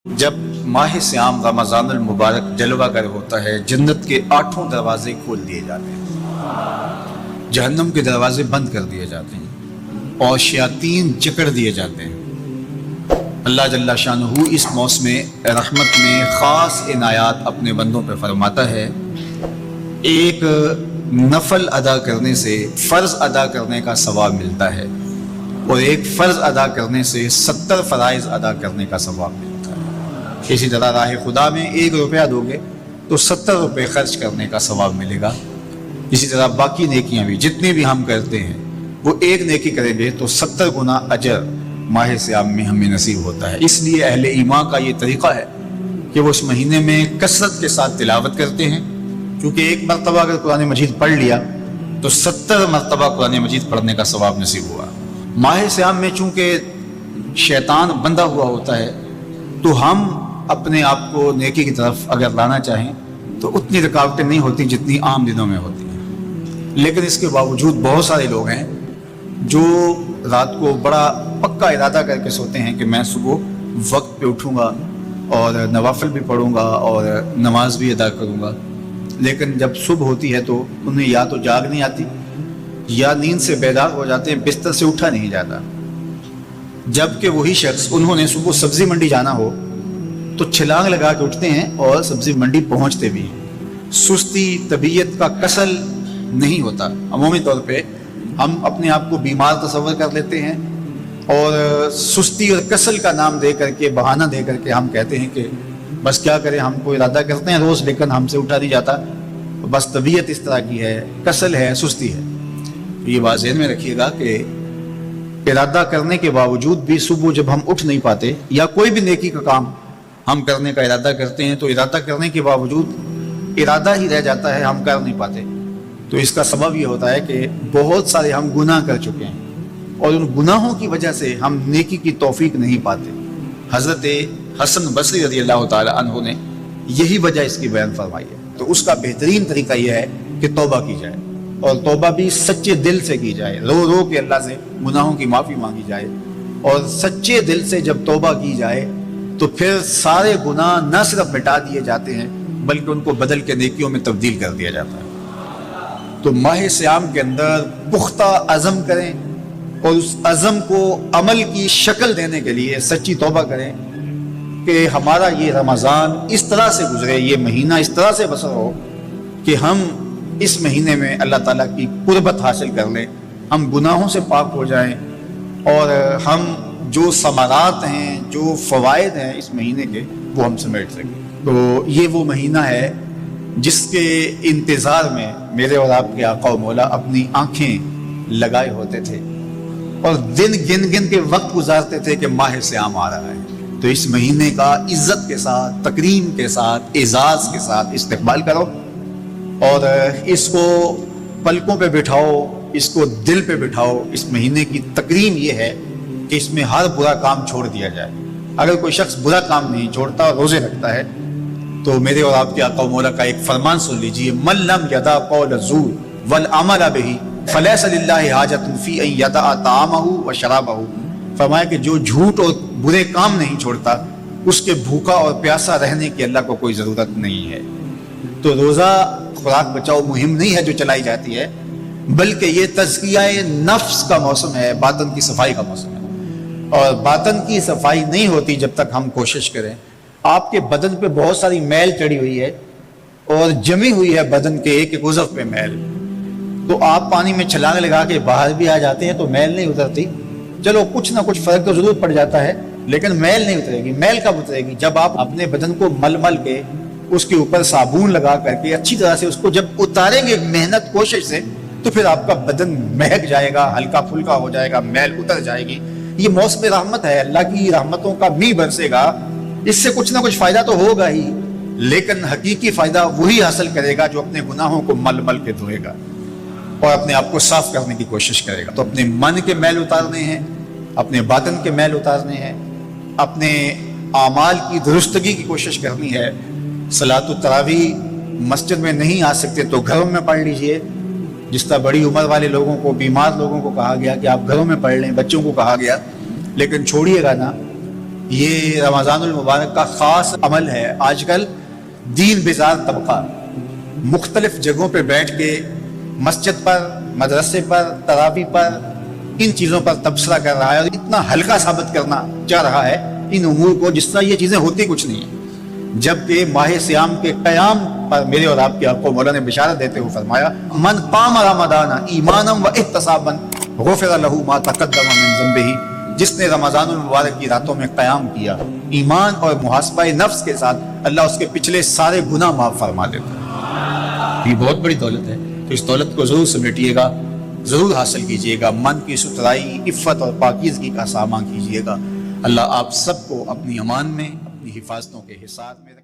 जब माह सियाम रमज़ान मुबारक जलवा गर होता है, जन्नत के 8 दरवाजे खोल दिए जाते हैं, जहन्नम के दरवाजे बंद कर दिए जाते हैं और शयातीन जकड़ दिए जाते हैं। अल्लाह जल्ला शानहू इस मौसम रहमत में ख़ास इनायात अपने बंदों पर फरमाता है। एक नफल अदा करने से फ़र्ज़ अदा करने का सवाब मिलता है और एक फ़र्ज़ अदा करने से 70 फ़राइज़ अदा करने का सवाब मिलता है। इसी तरह राह खुदा में 1 रुपया दोगे तो 70 रुपये खर्च करने का सवाब मिलेगा। इसी तरह बाकी नेकियां भी जितनी भी हम करते हैं वो एक नेकी करेंगे तो 70 गुना अजर माह सियाम में हमें नसीब होता है। इसलिए अहले ईमान का ये तरीक़ा है कि वो इस महीने में कसरत के साथ तिलावत करते हैं, क्योंकि एक मरतबा अगर कुरान मजीद पढ़ लिया तो 70 मरतबा कुरान मजीद पढ़ने का सवाब नसीब हुआ। माह सियाम में चूँकि शैतान बंधा हुआ होता है तो हम अपने आप को नेकी की तरफ अगर लाना चाहें तो उतनी रुकावटें नहीं होती जितनी आम दिनों में होती हैं। लेकिन इसके बावजूद बहुत सारे लोग हैं जो रात को बड़ा पक्का इरादा करके सोते हैं कि मैं सुबह वक्त पे उठूँगा और नवाफिल भी पढ़ूँगा और नमाज भी अदा करूँगा, लेकिन जब सुबह होती है तो उन्हें या तो जाग नहीं आती या नींद से बेदार हो जाते हैं, बिस्तर से उठा नहीं जाता। जबकि वही शख्स उन्होंने सुबह सब्जी मंडी जाना हो तो छलांग लगा के उठते हैं और सब्जी मंडी पहुंचते भी हैं। सुस्ती तबीयत का कसल नहीं होता। अमूमी तौर पे हम अपने आप को बीमार तस्वर कर लेते हैं और सुस्ती और कसल का नाम दे करके, बहाना दे करके हम कहते हैं कि बस क्या करें, हमको इरादा करते हैं रोज़ लेकिन हमसे उठा नहीं जाता, बस तबीयत इस तरह की है, कसल है, सुस्ती है। तो ये बात ज़हन में रखिएगा कि इरादा करने के बावजूद भी सुबह जब हम उठ नहीं पाते या कोई भी नेकी का काम हम करने का इरादा करते हैं तो इरादा करने के बावजूद इरादा ही रह जाता है, हम कर नहीं पाते। तो इसका सबब ये होता है कि बहुत सारे हम गुनाह कर चुके हैं और उन गुनाहों की वजह से हम नेकी की तौफीक नहीं पाते। हज़रत हसन बसरी रज़ी अल्लाह ताला अन्हु ने यही वजह इसकी बयान फरमाई है। तो उसका बेहतरीन तरीका यह है कि तौबा की जाए और तौबा भी सच्चे दिल से की जाए, रो रो के अल्लाह से गुनाहों की माफ़ी मांगी जाए। और सच्चे दिल से जब तौबा की जाए तो फिर सारे गुनाह न सिर्फ मिटा दिए जाते हैं बल्कि उनको बदल के नेकियों में तब्दील कर दिया जाता है। तो माह सियाम के अंदर पुख्ता अज़म करें और उस अज़म को अमल की शक्ल देने के लिए सच्ची तौबा करें कि हमारा ये रमज़ान इस तरह से गुजरे, ये महीना इस तरह से बसर हो कि हम इस महीने में अल्लाह ताला की कुर्बत हासिल कर लें, हम गुनाहों से पाक हो जाएं और हम जो समारात हैं, जो फ़वाइद हैं इस महीने के, वो हम समेट सकें। तो ये वो महीना है जिसके इंतज़ार में मेरे और आपके आका व मौला अपनी आँखें लगाए होते थे और दिन गिन गिन के वक्त गुजारते थे कि माह सियाम आ रहा है। तो इस महीने का इज़्ज़त के साथ, तकरीम के साथ, एजाज़ के साथ इस्तेक़बाल करो और इसको पलकों पे बिठाओ, इसको दिल पे बिठाओ। इस महीने की तकरीम ये है कि इसमें हर बुरा काम छोड़ दिया जाए। अगर कोई शख्स बुरा काम नहीं छोड़ता और रोज़े रखता है तो मेरे और आपके आका व मौला का एक फरमान सुन लीजिए, मन लम यदा कौल ज़ूर वल अमल बिही फलैसा लिल्लाहि हाजतुन फी अन यदा तामहु व शराबहु। फरमाया कि जो झूठ और बुरे काम नहीं छोड़ता उसके भूखा और प्यासा रहने की अल्लाह को कोई ज़रूरत नहीं है। तो रोज़ा खुराक बचाओ मुहिम नहीं है जो चलाई जाती है, बल्कि ये तज़किया नफ्स का मौसम है, बातन की सफाई का मौसम है। और बातन की सफाई नहीं होती जब तक हम कोशिश करें। आपके बदन पे बहुत सारी मैल चढ़ी हुई है और जमी हुई है बदन के एक एक उज़व पे मैल, तो आप पानी में छलांग लगा के बाहर भी आ जाते हैं तो मैल नहीं उतरती। चलो कुछ ना कुछ फ़र्क तो ज़रूर पड़ जाता है, लेकिन मैल नहीं उतरेगी। मैल कब उतरेगी? जब आप अपने बदन को मल मल के उसके ऊपर साबुन लगा करके अच्छी तरह से उसको जब उतारेंगे मेहनत कोशिश से, तो फिर आपका बदन महक जाएगा, हल्का फुल्का हो जाएगा, मैल उतर जाएगी। ये मौसम रहमत है, अल्लाह की रहमतों का मींह बरसेगा, इससे कुछ ना कुछ फायदा तो होगा ही, लेकिन हकीकी फायदा वही हासिल करेगा जो अपने गुनाहों को मल मल के धोएगा और अपने आप को साफ करने की कोशिश करेगा। तो अपने मन के मैल उतारने हैं, अपने बातन के मैल उतारने हैं, अपने आमाल की दुरुस्तगी की कोशिश करनी है। सलातुत तरावी मस्जिद में नहीं आ सकते तो घरों में पढ़ लीजिए। जिस तरह बड़ी उम्र वाले लोगों को, बीमार लोगों को कहा गया कि आप घरों में पढ़ लें, बच्चों को कहा गया, लेकिन छोड़िएगा ना یہ رمضان المبارک کا خاص عمل ہے. آج کل دین بیزار طبقہ مختلف جگہوں پہ بیٹھ کے مسجد پر، مدرسے پر، تراویح پر ان چیزوں پر تبصرہ کر رہا ہے اور اتنا ہلکا ثابت کرنا چاہ رہا ہے ان امور کو جس طرح یہ چیزیں ہوتی کچھ نہیں ہیں. جبکہ ماہ سیام کے قیام پر میرے اور آپ کے آپ کو مولا نے بشارت دیتے ہوئے فرمایا من قام رمضان ایمانا و احتسابا غفر له ما تقدم من ذنبه، جس نے رمضان المبارک کی راتوں میں قیام کیا ایمان اور محاسبہ نفس کے ساتھ، اللہ اس کے پچھلے سارے گناہ معاف فرما دیتا ہے. یہ بہت بڑی دولت ہے، تو اس دولت کو ضرور سمیٹیے گا، ضرور حاصل کیجئے گا. من کی ستھرائی، عفت اور پاکیزگی کا سامان کیجئے گا. اللہ آپ سب کو اپنی امان میں، اپنی حفاظتوں کے حصار میں رکھے.